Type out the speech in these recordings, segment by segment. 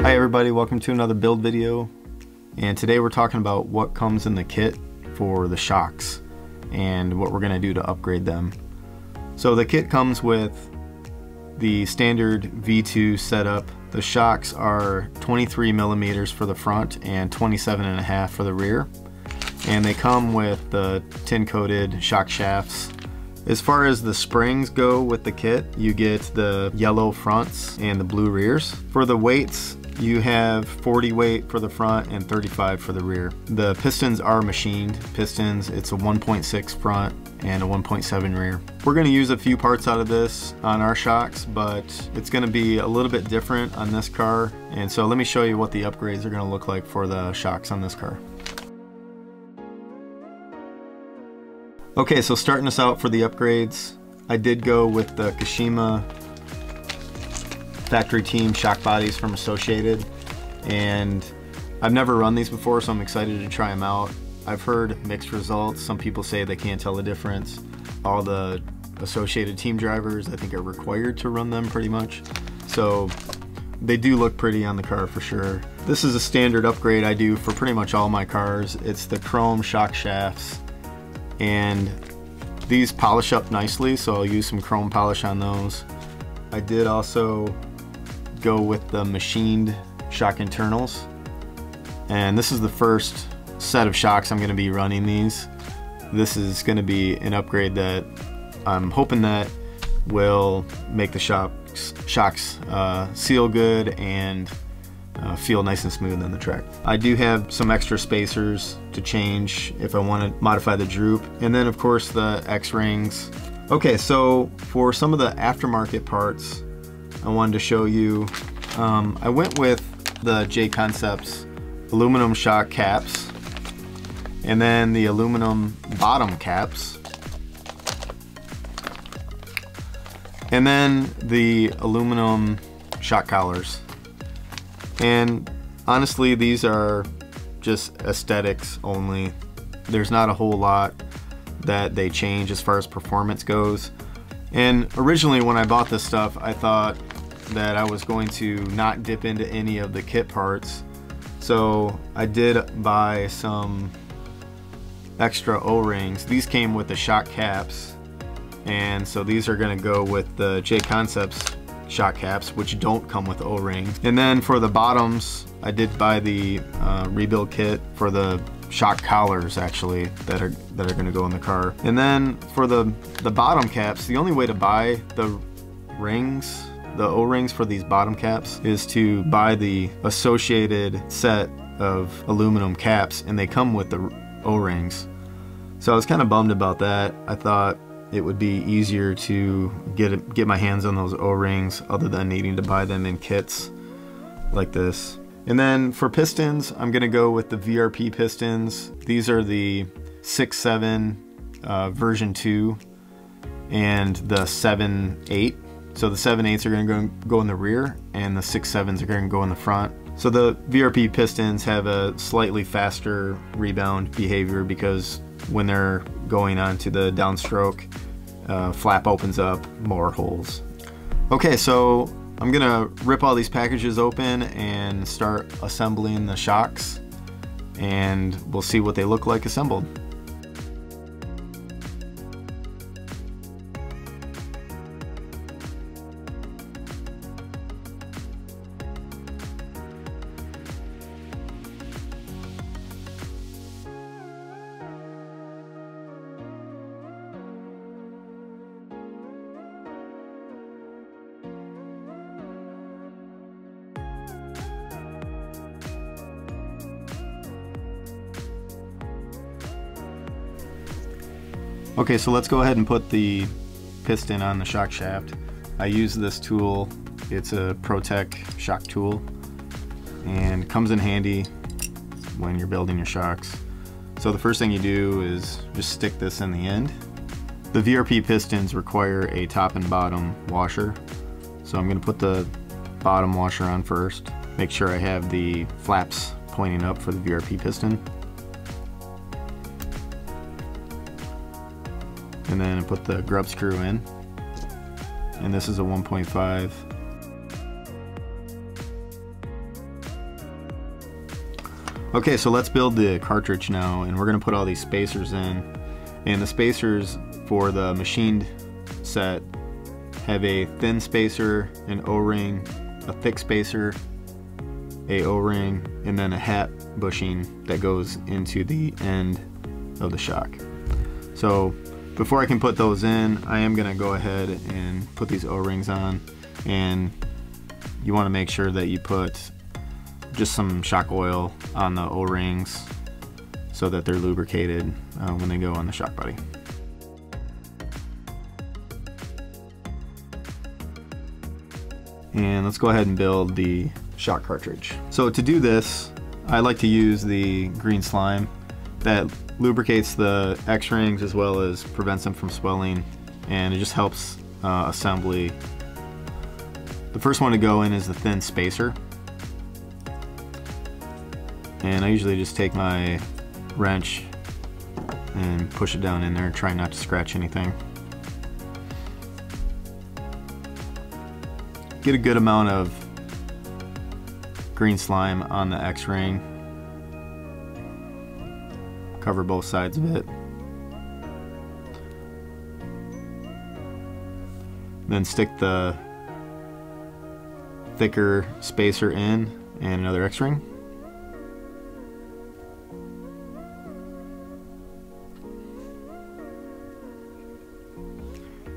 Hi everybody, welcome to another build video, and today we're talking about what comes in the kit for the shocks and what we're going to do to upgrade them. So the kit comes with the standard V2 setup. The shocks are 23 millimeters for the front and 27.5 for the rear, and they come with the tin coated shock shafts. As far as the springs go with the kit, you get the yellow fronts and the blue rears. For the weights, you have 40 weight for the front and 35 for the rear. The pistons are machined pistons. It's a 1.6 front and a 1.7 rear. We're going to use a few parts out of this on our shocks, but it's going to be a little bit different on this car. And so let me show you what the upgrades are going to look like for the shocks on this car. Okay, so starting us out for the upgrades, I did go with the Kashima factory team shock bodies from Associated, and I've never run these before, so I'm excited to try them out. I've heard mixed results. Some people say they can't tell the difference. All the Associated team drivers, I think, are required to run them pretty much. So they do look pretty on the car for sure. This is a standard upgrade I do for pretty much all my cars. It's the chrome shock shafts, and these polish up nicely, so I'll use some chrome polish on those. I did also go with the machined shock internals, and this is the first set of shocks I'm going to be running these. This is going to be an upgrade that I'm hoping that will make the shocks seal good and feel nice and smooth on the track. I do have some extra spacers to change if I want to modify the droop, and then of course the X-rings. Okay, so for some of the aftermarket parts I wanted to show you, I went with the Jconcepts aluminum shock caps, and then the aluminum bottom caps, and then the aluminum shock collars. And honestly, these are just aesthetics only. There's not a whole lot that they change as far as performance goes. And originally when I bought this stuff, I thought that I was going to not dip into any of the kit parts. So I did buy some extra O-rings. These came with the shock caps, and so these are going to go with the Jconcepts shock caps, which don't come with O-rings. And then for the bottoms, I did buy the rebuild kit for the shock collars, actually, that are going to go in the car. And then for the bottom caps, the only way to buy the rings, the O-rings for these bottom caps, is to buy the Associated set of aluminum caps, and they come with the O-rings. So I was kind of bummed about that. I thought it would be easier to get my hands on those O-rings other than needing to buy them in kits like this. And then for pistons, I'm going to go with the VRP pistons. These are the 6.7 version 2 and the 7.8. So the 7.8s are going to go in the rear, and the 6.7s are going to go in the front. So the VRP pistons have a slightly faster rebound behavior because when they're going onto the downstroke, flap opens up more holes. Okay, so I'm gonna rip all these packages open and start assembling the shocks, and we'll see what they look like assembled. Okay, so let's go ahead and put the piston on the shock shaft. I use this tool. It's a Protek shock tool, and comes in handy when you're building your shocks. So the first thing you do is just stick this in the end. The VRP pistons require a top and bottom washer, so I'm going to put the bottom washer on first. Make sure I have the flaps pointing up for the VRP piston. And then I put the grub screw in, and this is a 1.5. Okay, so let's build the cartridge now, and we're gonna put all these spacers in. And the spacers for the machined set have a thin spacer, an O-ring, a thick spacer, a O-ring, and then a hat bushing that goes into the end of the shock. So before I can put those in, I am gonna go ahead and put these O-rings on, and you wanna make sure that you put just some shock oil on the O-rings so that they're lubricated when they go on the shock body. And let's go ahead and build the shock cartridge. So to do this, I like to use the green slime that lubricates the X-rings as well as prevents them from swelling, and it just helps assembly. The first one to go in is the thin spacer. And I usually just take my wrench and push it down in there, try not to scratch anything. Get a good amount of green slime on the X-ring. Cover both sides of it. Then stick the thicker spacer in and another X-ring.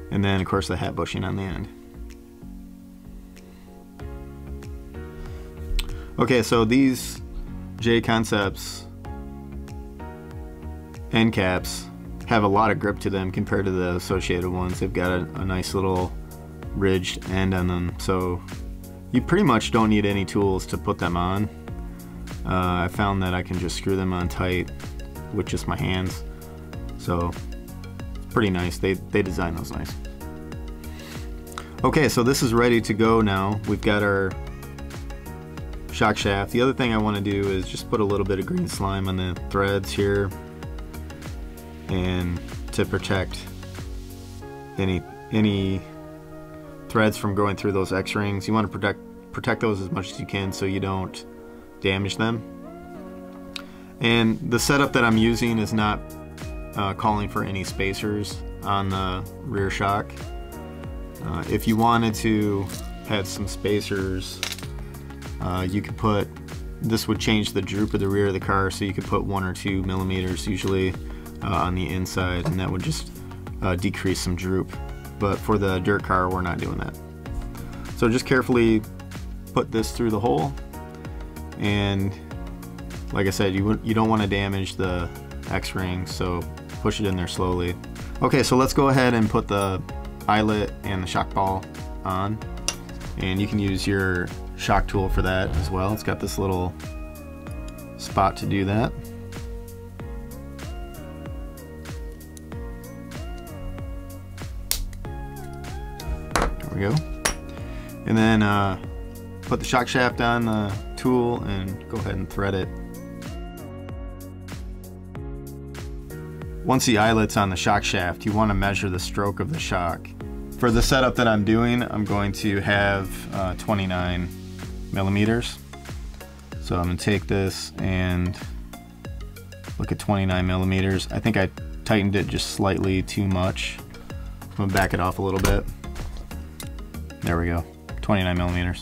And then of course the hat bushing on the end. Okay, so these Jconcepts end caps have a lot of grip to them compared to the Associated ones. They've got a nice little ridged end on them, so you pretty much don't need any tools to put them on. I found that I can just screw them on tight with just my hands, so it's pretty nice. They design those nice. Okay, so this is ready to go now. We've got our shock shaft. The other thing I want to do is just put a little bit of green slime on the threads here, and to protect any threads from going through those X-rings. You want to protect those as much as you can so you don't damage them. And the setup that I'm using is not calling for any spacers on the rear shock. If you wanted to have some spacers, you could put, this would change the droop of the rear of the car, so you could put 1 or 2 millimeters usually on the inside, and that would just decrease some droop. But for the dirt car, we're not doing that. So just carefully put this through the hole, and like I said, you don't want to damage the X-ring, so push it in there slowly. Okay, so let's go ahead and put the eyelet and the shock ball on, and you can use your shock tool for that as well. It's got this little spot to do that. There we go. And then put the shock shaft on the tool and go ahead and thread it. Once the eyelet's on the shock shaft, you want to measure the stroke of the shock. For the setup that I'm doing, I'm going to have 29 millimeters. So I'm going to take this and look at 29 millimeters. I think I tightened it just slightly too much. I'm going to back it off a little bit. There we go, 29 millimeters.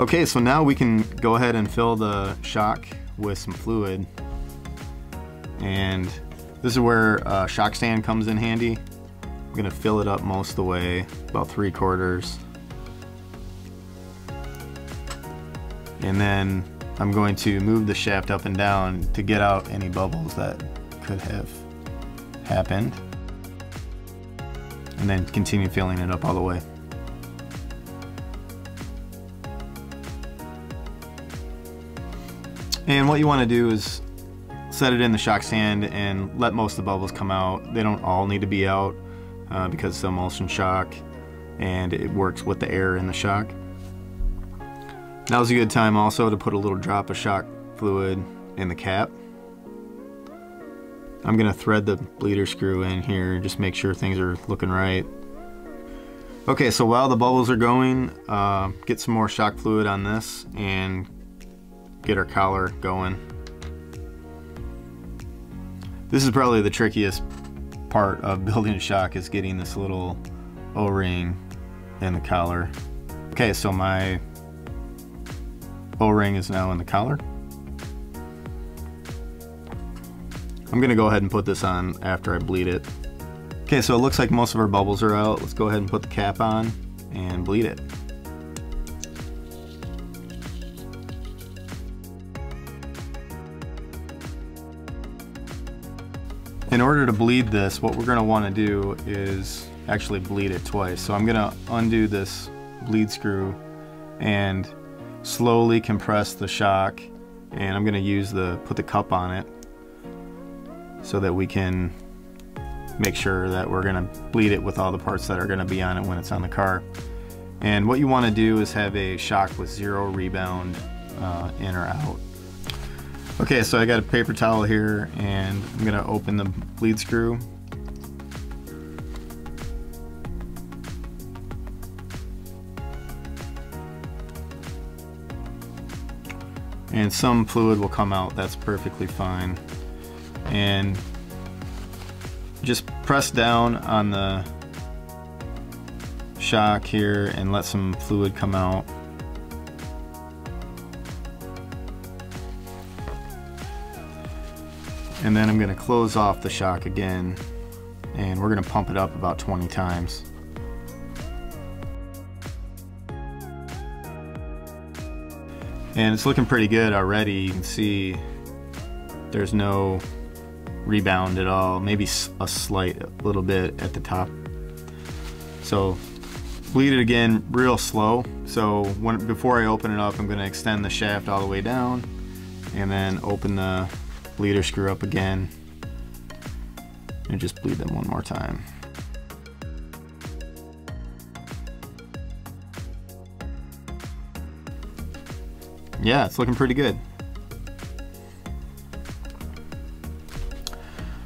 Okay, so now we can go ahead and fill the shock with some fluid. And this is where a shock stand comes in handy. I'm gonna fill it up most of the way, about 3/4. And then I'm going to move the shaft up and down to get out any bubbles that could have happened. And then continue filling it up all the way. And what you want to do is set it in the shock stand and let most of the bubbles come out. They don't all need to be out because it's emulsion shock and it works with the air in the shock. Now's a good time also to put a little drop of shock fluid in the cap. I'm going to thread the bleeder screw in here, just make sure things are looking right. Okay, so while the bubbles are going, get some more shock fluid on this and get our collar going. This is probably the trickiest part of building a shock, is getting this little O-ring in the collar. Okay, so my O-ring is now in the collar. I'm gonna go ahead and put this on after I bleed it. Okay, so it looks like most of our bubbles are out. Let's go ahead and put the cap on and bleed it. In order to bleed this, what we're going to want to do is actually bleed it twice. So I'm going to undo this bleed screw and slowly compress the shock, and I'm going to use put the cup on it so that we can make sure that we're going to bleed it with all the parts that are going to be on it when it's on the car. And what you want to do is have a shock with zero rebound in or out. Okay, so I got a paper towel here, and I'm going to open the bleed screw. And some fluid will come out, that's perfectly fine. And just press down on the shock here and let some fluid come out. And then I'm going to close off the shock again, and we're going to pump it up about 20 times. And it's looking pretty good already. You can see there's no rebound at all, maybe a slight little bit at the top. So bleed it again real slow. So before I open it up, I'm going to extend the shaft all the way down and then open the bleeder screw up again and just bleed them one more time. Yeah, it's looking pretty good.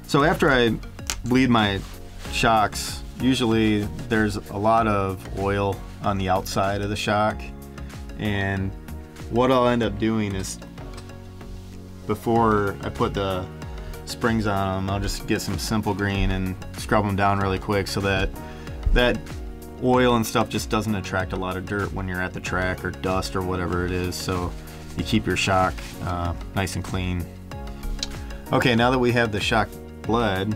So after I bleed my shocks, usually there's a lot of oil on the outside of the shock, and what I'll end up doing is, before I put the springs on them, I'll just get some simple green and scrub them down really quick so that that oil and stuff just doesn't attract a lot of dirt when you're at the track, or dust or whatever it is, so you keep your shock nice and clean. Okay, now that we have the shock bled,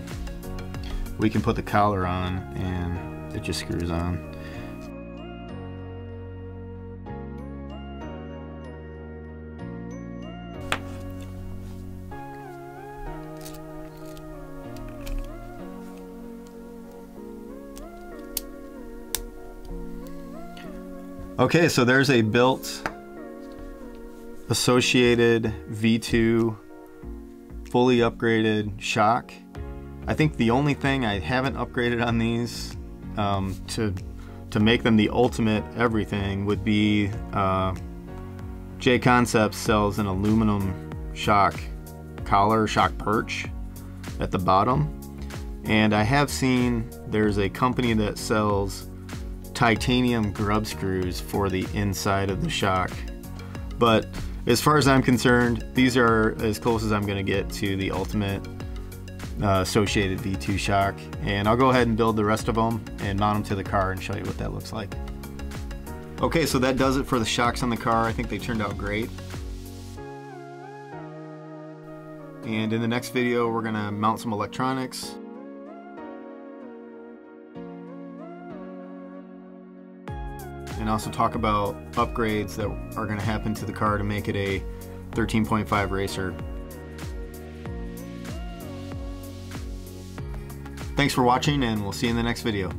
we can put the collar on, and it just screws on. Okay, so there's a built Associated V2 fully upgraded shock. I think the only thing I haven't upgraded on these to make them the ultimate everything would be Jconcepts sells an aluminum shock collar, shock perch at the bottom, and I have seen there's a company that sells titanium grub screws for the inside of the shock. But as far as I'm concerned, these are as close as I'm going to get to the ultimate Associated V2 shock, and I'll go ahead and build the rest of them and mount them to the car and show you what that looks like. Okay, so that does it for the shocks on the car. I think they turned out great. And in the next video, we're going to mount some electronics, and also talk about upgrades that are going to happen to the car to make it a 13.5 racer. Thanks for watching, and we'll see you in the next video.